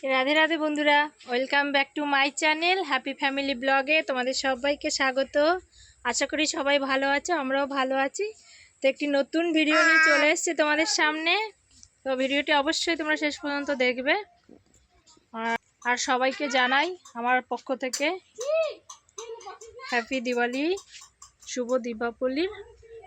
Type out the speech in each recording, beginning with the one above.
রাধে রাধে বন্ধুরা, welcome back to my channel happy family ব্লগে। তোমাদের সবাইকে স্বাগত। আশা করি সবাই ভালো আছো, আমরাও ভালো আছি। তো একটি নতুন ভিডিও নিয়ে চলে এসেছি তোমাদের সামনে। তো ভিডিওটি অবশ্যই তোমরা শেষ পর্যন্ত দেখবে। আর সবাইকে জানাই আমার পক্ষ থেকে হ্যাপি দিওয়ালি, শুভ দীপাবলির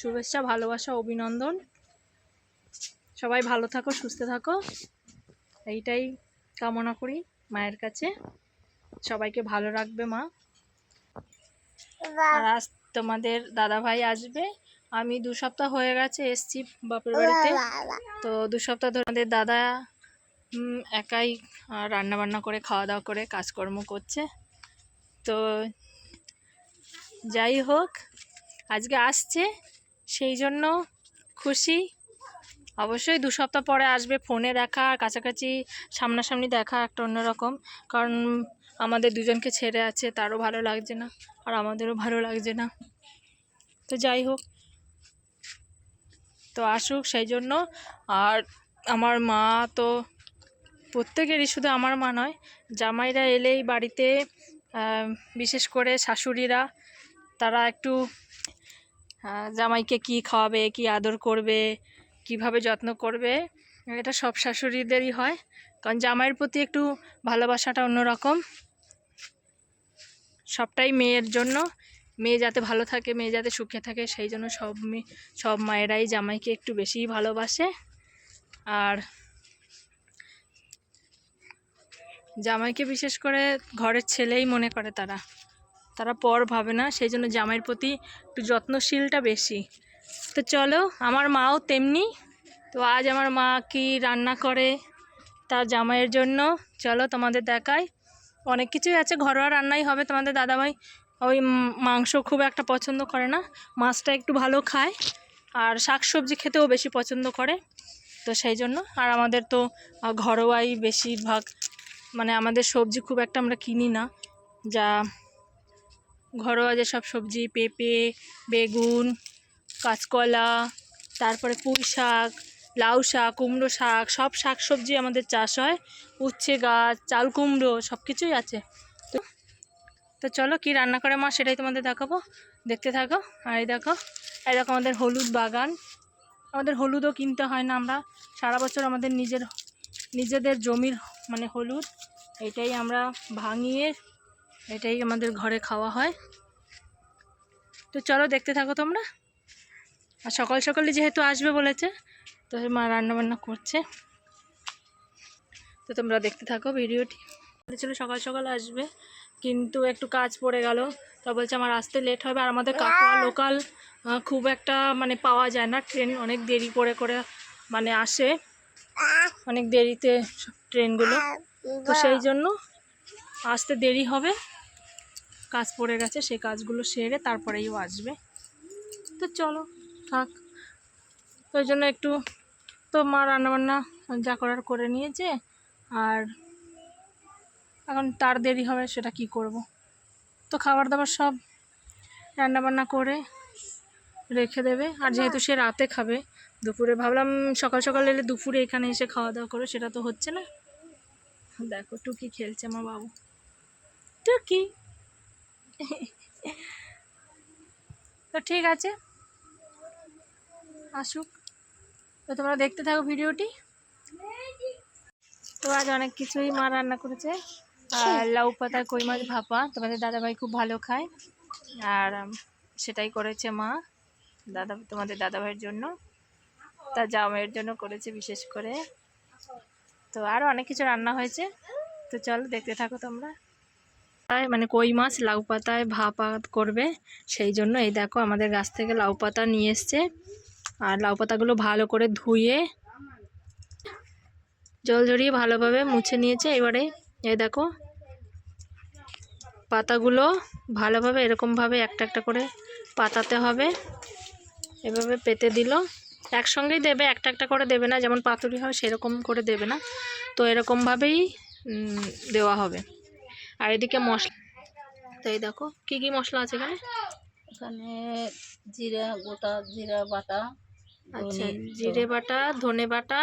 শুভেচ্ছা, ভালোবাসা, অভিনন্দন। সবাই ভালো থাকো, সুস্থ থাকো, এইটাই কামনা করি মায়ের কাছে। সবাইকে ভালো রাখবে মা। আর আজ তোমাদের দাদা ভাই আসবে। আমি 2 সপ্তাহ হয়ে গেছে এসছি বাপের বাড়িতে। তো 2 সপ্তাহ ধরে আমাদের দাদা একাই রান্না বান্না করে, খাওয়া দাওয়া করে, কাজকর্ম করছে। তো যাই হোক, আজকে আসছে, সেই জন্য খুশি। অবশ্যই 2 সপ্তাহ পরে আসবে। ফোনে দেখা আর কাছাকাছি সামনাসামনি দেখা একটা অন্যরকম। কারণ আমাদের দুজনকে ছেড়ে আছে, তারও ভালো লাগছে না আর আমাদেরও ভালো লাগছে না। তো যাই হোক, তো আসুক সেই জন্য। আর আমার মা তো প্রত্যেকেরই, শুধু আমার মা নয়, জামাইরা এলেই বাড়িতে বিশেষ করে শাশুড়িরা তারা একটু জামাইকে কি খাওয়াবে, কি আদর করবে, কিভাবে যত্ন করবে, এটা সব শাশুড়িদেরই হয়। কারণ জামাইয়ের প্রতি একটু ভালোবাসাটা অন্যরকম। সবটাই মেয়ের জন্য, মেয়ে যাতে ভালো থাকে, মেয়ে যাতে সুখে থাকে, সেই জন্য সব মায়েরাই জামাইকে একটু বেশিই ভালোবাসে। আর জামাইকে বিশেষ করে ঘরের ছেলেই মনে করে, তারা পর ভাবে না, সেই জন্য জামাইয়ের প্রতি একটু যত্নশীলটা বেশি। তো চলো, আমার মাও তেমনি। তো আজ আমার মা কি রান্না করে তার জামাইয়ের জন্য, চলো তোমাদের দেখাই। অনেক কিছুই আছে, ঘরোয়া রান্নাই হবে। তোমাদের দাদাভাই ওই মাংস খুব একটা পছন্দ করে না, মাছটা একটু ভালো খায়, আর শাকসবজি খেতেও বেশি পছন্দ করে। তো সেই জন্য, আর আমাদের তো ঘরোয়াই বেশিরভাগ, মানে আমাদের সবজি খুব একটা আমরা কিনি না। যা ঘরোয়া যেসব সবজি, পেঁপে, বেগুন, কাঁচকলা, তারপরে পুঁই শাক, লাউ শাক, কুমড়ো শাক, সব শাক সবজি আমাদের চাষ হয়। উচ্ছে গাছ, চাল কুমড়ো, সব কিছুই আছে। তো চলো, কি রান্না করে মা সেটাই তোমাদের দেখাবো, দেখতে থাকো। আর এই দেখো আমাদের হলুদ বাগান। আমাদের হলুদও কিনতে হয় না, আমরা সারা বছর আমাদের নিজেদের জমির মানে হলুদ, এটাই আমরা ভাঙিয়ে, এটাই আমাদের ঘরে খাওয়া হয়। তো চলো দেখতে থাকো তোমরা। আর সকাল সকালে যেহেতু আসবে বলেছে, তো মা রান্নাবান্না করছে, তো তোমরা দেখতে থাকো ভিডিওটি। বলেছিল সকাল সকাল আসবে, কিন্তু একটু কাজ পড়ে গেল। তা বলছে আমার আসতে লেট হবে। আর আমাদের কাটোয়া লোকাল খুব একটা মানে পাওয়া যায় না, ট্রেন অনেক দেরি করে মানে আসে, অনেক দেরিতে ট্রেনগুলো। তো সেই জন্য আসতে দেরি হবে, কাজ পড়ে গেছে, সেই কাজগুলো সেরে তারপরেই ও আসবে। তো চলো থাক। তো ওই জন্য একটু, তো মা রান্নাবান্না যা করার করে নিয়েছে, আর এখন তার দেরি হবে, সেটা কি করব। তো খাবার দাবার সব রান্নাবান্না করে রেখে দেবে। আর যেহেতু সে রাতে খাবে, দুপুরে ভাবলাম সকাল সকাল এলে দুপুরে এখানে এসে খাওয়া দাওয়া করে, সেটা তো হচ্ছে না। দেখো টুকি খেলছে আমার বাবু, টুকি। তো ঠিক আছে, আসুক। তো তোমরা দেখতে থাকো ভিডিওটি। তো আজ অনেক কিছুই মা রান্না করেছে। আর লাউ পাতার কই মাছ ভাপা তোমাদের দাদাভাই খুব ভালো খায়, আর সেটাই করেছে মা তোমাদের দাদাভাইয়ের জন্য, তার জামাইয়ের জন্য করেছে বিশেষ করে। তো আরও অনেক কিছু রান্না হয়েছে। তো চলো দেখতে থাকো তোমরা। মানে কই মাছ লাউ পাতায় ভাপা করবে, সেই জন্য এই দেখো আমাদের গাছ থেকে লাউ পাতা নিয়ে এসছে। আর লাউ পাতাগুলো ভালো করে ধুয়ে জল ঝরিয়ে ভালোভাবে মুছে নিয়েছে। এবারে এই দেখো পাতাগুলো ভালোভাবে এরকমভাবে একটা একটা করে পাতাতে হবে। এভাবে পেতে দিল, একসঙ্গেই দেবে, একটা একটা করে দেবে না, যেমন পাতুরি হয় সেরকম করে দেবে না। তো এরকমভাবেই দেওয়া হবে। আর এদিকে মশলা, তো এই দেখো কী কী মশলা আছে এখানে। এখানে জিরা, গোটা জিরা বাটা, আচ্ছা, জিরে বাটা, ধনে বাটা,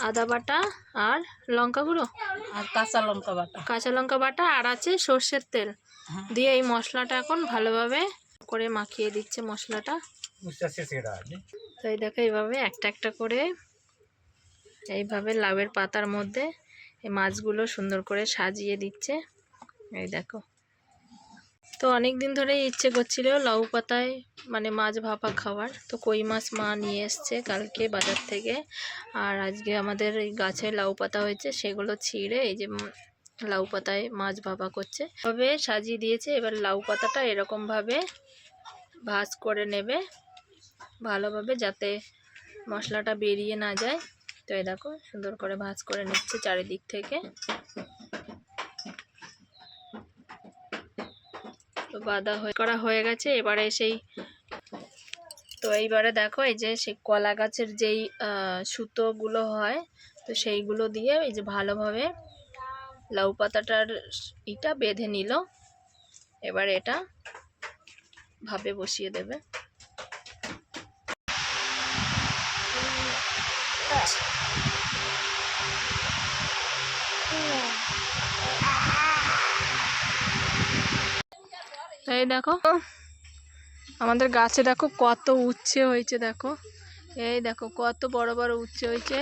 আদা বাটা আর লঙ্কা গুঁড়ো আর কাঁচা লঙ্কা বাটা আর আছে সর্ষের তেল দিয়ে এই মশলাটা এখন ভালোভাবে করে মাখিয়ে দিচ্ছে মশলাটা। তো এই দেখো এইভাবে একটা একটা করে এইভাবে লাউয়ের পাতার মধ্যে এই মাছগুলো সুন্দর করে সাজিয়ে দিচ্ছে। এই দেখো, তো অনেক দিন ধরে ইচ্ছে করছিল লাউ পাতায় মানে মাছ ভাপা খাওয়ার। তো কই মাছ মা নিয়ে এসছে কালকে বাজার থেকে, আর আজকে আমাদের এই গাছে লাউ পাতা হয়েছে, সেগুলো ছিঁড়ে এই যে লাউ পাতায় মাছ ভাপা করছে। তবে সাজিয়ে দিয়েছে, এবার লাউ পাতাটা এরকমভাবে ভাজ করে নেবে ভালোভাবে, যাতে মশলাটা বেরিয়ে না যায়। তো এই দেখো সুন্দর করে ভাজ করে নিচ্ছে চারিদিক থেকে। তো বাঁধা করা হয়ে গেছে। এবারে এইবারে দেখো এই যে সেই কলা গাছের যেই সুতোগুলো হয়, তো সেইগুলো দিয়ে এই যে ভালোভাবে লাউ পাতাটার বেঁধে নিল। এবার এটা ভাপে বসিয়ে দেবে। এই দেখো আমাদের গাছে দেখো কত উচ্ছে হয়েছে, দেখো এই দেখো কত বড় বড় উচ্ছে হয়েছে।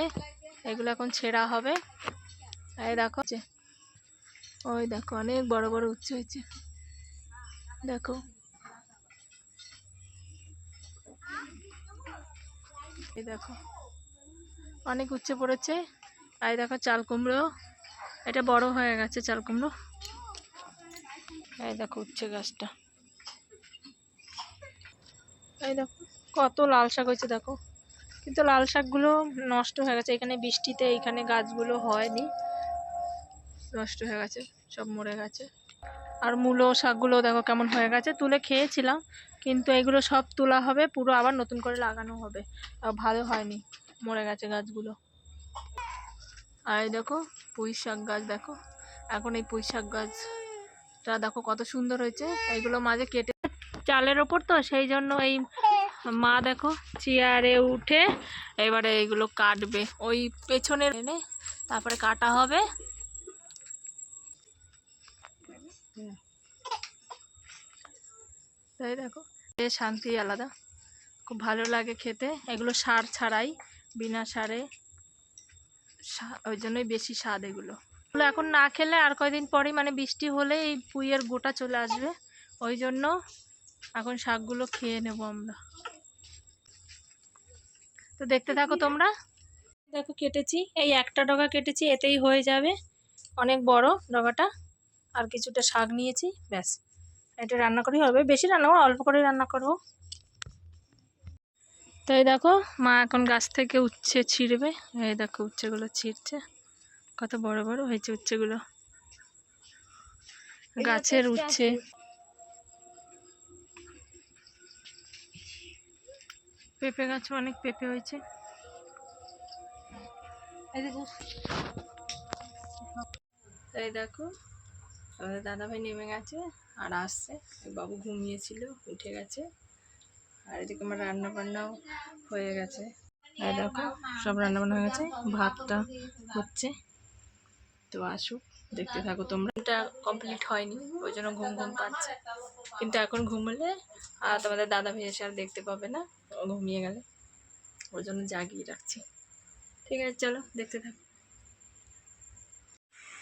এগুলো এখন ছেঁড়া হবে। এই দেখো ওই দেখো অনেক বড় বড় উচ্ছে হয়েছে, দেখো এই দেখো অনেক উচ্ছে পড়েছে। এই দেখো চাল কুমড়ো, এটা বড় হয়ে গেছে চাল কুমড়ো। এই দেখো উচ্ছে গাছটা, এই দেখো কত লাল শাক হয়েছে দেখো, কিন্তু লাল শাকগুলো নষ্ট হয়ে গেছে এখানে বৃষ্টিতে, এইখানে গাছগুলো হয়নি, নষ্ট হয়ে গেছে, সব মরে গেছে। আর মূলো শাকগুলো দেখো কেমন হয়ে গেছে, তুলে খেয়েছিলাম, কিন্তু এগুলো সব তোলা হবে, পুরো আবার নতুন করে লাগানো হবে। ভালো হয়নি, মরে গেছে গাছগুলো। আর এই দেখো পুঁই শাক গাছ, দেখো এখন এই পুঁই শাক গাছটা দেখো কত সুন্দর হয়েছে। এইগুলো মাঝে কেটে চালের ওপর, তো সেই জন্য এই মা দেখো চেয়ারে উঠে এবারে এইগুলো কাটবে, ওই পেছনের এনে তারপরে কাটা হবে। তাই দেখো শান্তি আলাদা, খুব ভালো লাগে খেতে। এগুলো সার ছাড়াই, বিনা সারে, ওই জন্যই বেশি স্বাদ। এগুলো এখন না খেলে আর কয়দিন পরেই মানে বৃষ্টি হলে এই পুঁইয়ের গোটা চলে আসবে, ওই জন্য এখন শাকগুলো খেয়ে নেব আমরা। তো দেখতে থাকো তোমরা। দেখো কেটেছি, এই একটা ডগা কেটেছি, এতেই হয়ে যাবে, অনেক বড় ডগাটা। আর কিছুটা শাক নিয়েছি, ব্যাস এটা রান্না করেই হবে, বেশি রান্না করবো, অল্প করে রান্না করবো। তো এই দেখো মা এখন গাছ থেকে উচ্ছে ছিঁড়বে। এই দেখো উচ্ছেগুলো ছিঁড়ছে, কত বড় বড় হয়েছে উচ্ছেগুলো, গাছের উচ্ছে। পেঁপে গাছে অনেক পেঁপে হয়েছে। এই দেখো আমাদের দাদাভাই নেমে গেছে আর আসছে, বাবু ঘুমিয়েছিল উঠে গেছে। আর এদিকে আমার রান্না বান্নাও হয়ে গেছে। এই দেখো সব রান্না বান্না হয়ে গেছে, ভাতটা হচ্ছে। তো আসুক, দেখতে থাকো তোমরা। এটা কমপ্লিট হয়নি, ওই জন্য ঘুম ঘুম পাচ্ছে, কিন্তু এখন ঘুমলে আর তোমাদের দাদাভাই এসে আর দেখতে পাবে না, ঘুমিয়ে গেলে, ওই জন্য জাগিয়ে রাখছি। ঠিক আছে চলো দেখতে থাকো।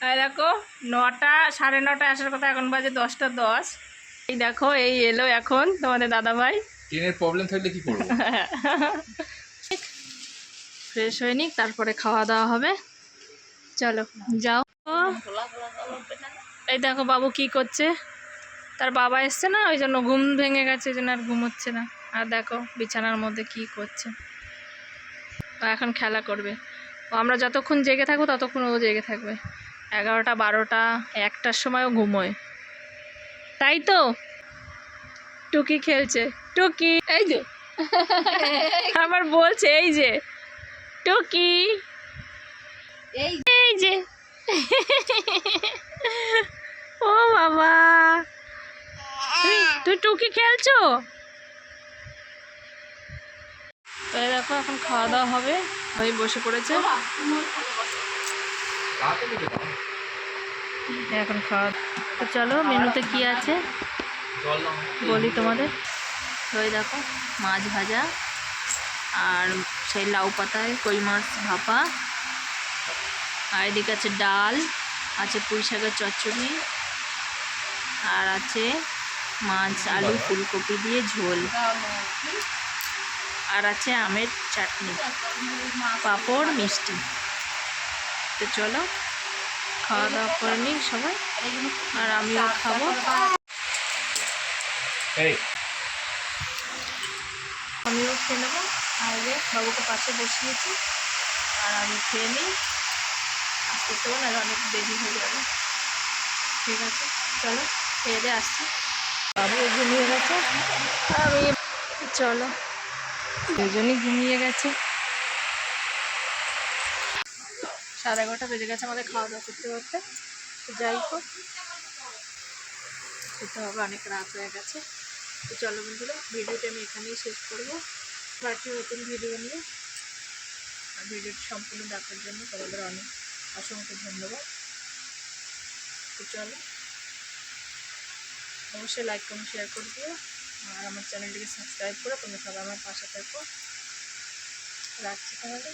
এই দেখো 9টা 9:30 আসার কথা, এখন বাজে 10টা 10। এই দেখো এই এলো এখন তোমাদের দাদাভাই। ট্রেনের প্রবলেম থাকলে কি করব? ফ্রেশ হয়ে নিক, তারপরে খাওয়া দাওয়া হবে। চলো যাও। এই দেখো বাবু কি করছে, তার বাবা এসছে না, ওই জন্য ঘুম ভেঙে গেছে, ওই জন্য আর ঘুমোচ্ছে না। আর দেখো বিছানার মধ্যে কি করছে, ও এখন খেলা করবে। ও আমরা যতক্ষণ জেগে থাকবো ততক্ষণ ও জেগে থাকবে, 11টা 12টা 1টার সময়ও ঘুমোয়, তাই তো। টুকি খেলছে, টুকি এই যে আবার বলছে এই যে টুকি, এই যে ও বাবা, তুই টুকি খেলছো। এই দেখো এখন খাওয়া দাওয়া হবে, ভাই বসে পড়েছে এখন খাওয়া। তো চলো মেনুতে কি আছে বলি তোমাদের। তো এই দেখো মাছ ভাজা, আর সেই লাউ পাতায় কই মাছ ভাপা, আর এদিকে আছে ডাল, আছে পুঁই শাকের চচ্চড়ি, আর আছে মাছ আলু ফুলকপি দিয়ে ঝোল, আর আছে আমের চাটনি, পাঁপড়, মিষ্টি। তো চলো খাওয়া দাওয়া করে নিই সবাই, আর আমিও খাবো। আমিও খেয়ে নেবো, আর যে বাবুকে পাশে বসিয়েছি, আর আমি খেয়ে নিই, আসতে আসতে না অনেক দেরি হয়ে যাবে। ঠিক আছে চলো খেয়ে দিয়ে আসছি। বাবু ঘুমিয়ে গেছে, আর আমি চলো দুজনই ঘুমিয়ে গেছে। 11:30 বেজে গেছে আমাদের খাওয়া দাওয়া করতে করতে। তো যাই হোক খেতে হবে, অনেক রাত হয়ে গেছে। তো চলো বন্ধুরা ভিডিওটা আমি এখানেই শেষ করবো, বাকি নতুন ভিডিও নিয়ে। আর ভিডিওটি সম্পূর্ণ দেখার জন্য তোমাদের অনেক অসংখ্য ধন্যবাদ। তো চলো অবশ্যই লাইক কমেন্ট শেয়ার করে দিও, আর আমার চ্যানেলটিকে সাবস্ক্রাইব করে তোমরা সবাই আমার পাশে থাকো। রাখছি তোমাদের।